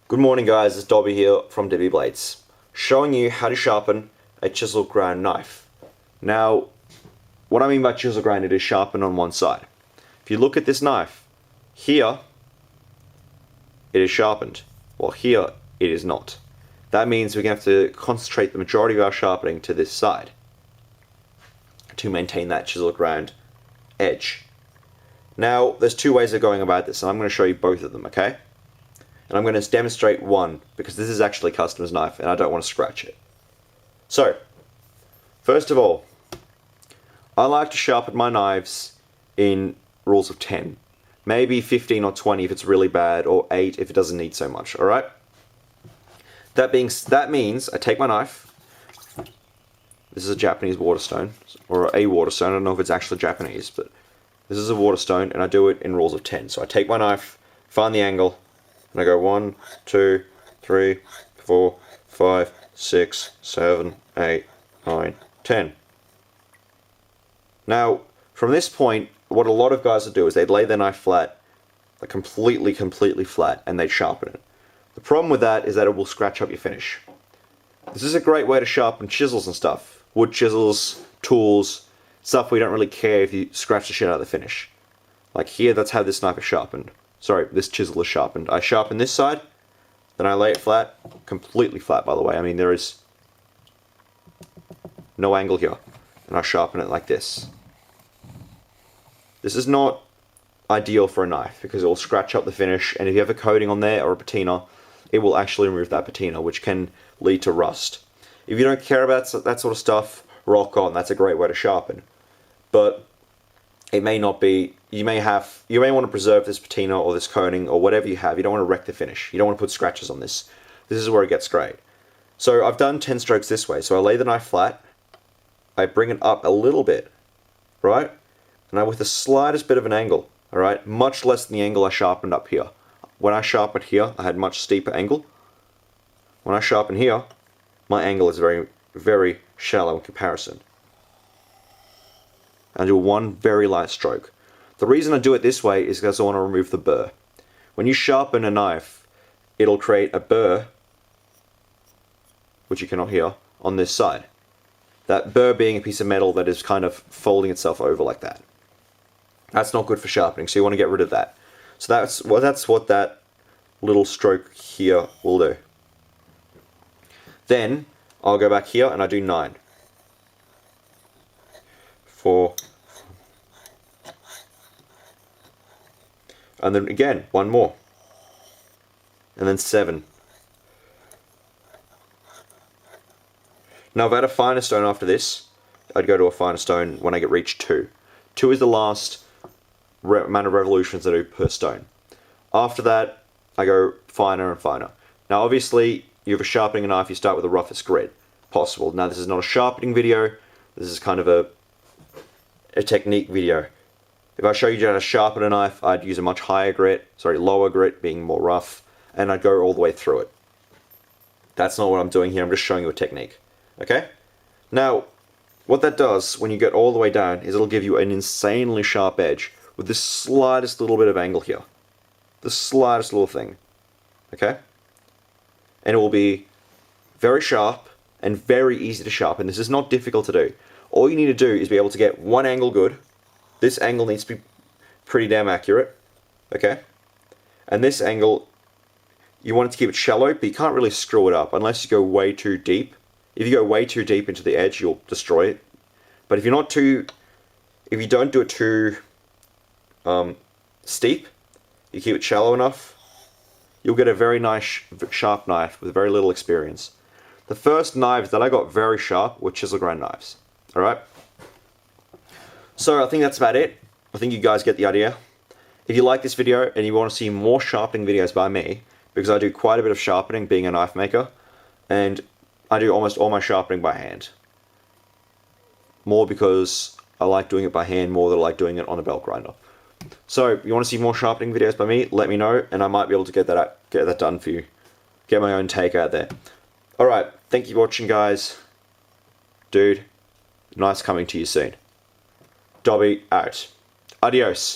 Good morning guys, it's Dobby here from Debbie Blades, showing you how to sharpen a chisel ground knife. Now, what I mean by chisel ground, it is sharpened on one side. If you look at this knife, here it is sharpened, while here it is not. That means we're going to have to concentrate the majority of our sharpening to this side to maintain that chisel ground edge. Now, there's two ways of going about this, and I'm going to show you both of them, okay? And I'm going to demonstrate one, because this is actually a customer's knife and I don't want to scratch it. So, first of all, I like to sharpen my knives in rules of 10. Maybe 15 or 20 if it's really bad, or 8 if it doesn't need so much, alright? That means I take my knife. This is a Japanese waterstone, or a waterstone, I don't know if it's actually Japanese, but this is a waterstone, and I do it in rules of 10. So I take my knife, find the angle, and I go 1, 2, 3, 4, 5, 6, 7, 8, 9, 10. Now, from this point, what a lot of guys will do is they'd lay their knife flat, like completely flat, and they'd sharpen it. The problem with that is that it will scratch up your finish. This is a great way to sharpen chisels and stuff. Wood chisels, tools, stuff we don't really care if you scratch the shit out of the finish. Like here, that's how this knife is sharpened. Sorry, this chisel is sharpened. I sharpen this side, then I lay it flat, completely flat by the way. I mean, there is no angle here. And I sharpen it like this. This is not ideal for a knife because it will scratch up the finish, and if you have a coating on there or a patina, it will actually remove that patina, which can lead to rust. If you don't care about that sort of stuff, rock on, that's a great way to sharpen. But it may not be, you may want to preserve this patina or this coating or whatever you have. You don't want to wreck the finish. You don't want to put scratches on this. This is where it gets great. So I've done 10 strokes this way. So I lay the knife flat, I bring it up a little bit, right? And I with the slightest bit of an angle, alright? Much less than the angle I sharpened up here. When I sharpened here, I had much steeper angle. When I sharpen here, my angle is very shallow in comparison. I do one very light stroke. The reason I do it this way is because I want to remove the burr. When you sharpen a knife, it'll create a burr, which you cannot hear, on this side. That burr being a piece of metal that is kind of folding itself over like that. That's not good for sharpening, so you want to get rid of that. So that's what that little stroke here will do. Then I'll go back here and I do 9. 4. And then again, one more. And then 7. Now if I had a finer stone after this, I'd go to a finer stone when I reach 2. 2 is the last amount of revolutions I do per stone. After that, I go finer and finer. Now obviously, you have a sharpening knife, you start with the roughest grit possible. Now this is not a sharpening video, this is kind of a technique video. If I show you how to sharpen a knife, I'd use a much higher grit, lower grit being more rough, and I'd go all the way through it. That's not what I'm doing here, I'm just showing you a technique. Okay? Now, what that does when you get all the way down is it'll give you an insanely sharp edge with the slightest little bit of angle here. The slightest little thing. Okay? And it will be very sharp and very easy to sharpen. This is not difficult to do. All you need to do is be able to get one angle good. This angle needs to be pretty damn accurate. Okay? And this angle, you want it to keep it shallow, but you can't really screw it up unless you go way too deep. If you go way too deep into the edge, you'll destroy it. But if you don't do it too steep, you keep it shallow enough, you'll get a very nice sharp knife with very little experience. The first knives that I got very sharp were chisel ground knives. Alright? So I think that's about it. I think you guys get the idea. If you like this video and you want to see more sharpening videos by me, because I do quite a bit of sharpening being a knife maker, and I do almost all my sharpening by hand. More because I like doing it by hand more than I like doing it on a belt grinder. So, if you want to see more sharpening videos by me, let me know, and I might be able to get that done for you. Get my own take out there. Alright, thank you for watching, guys. Dude, nice coming to you soon. Dobby out. Adios.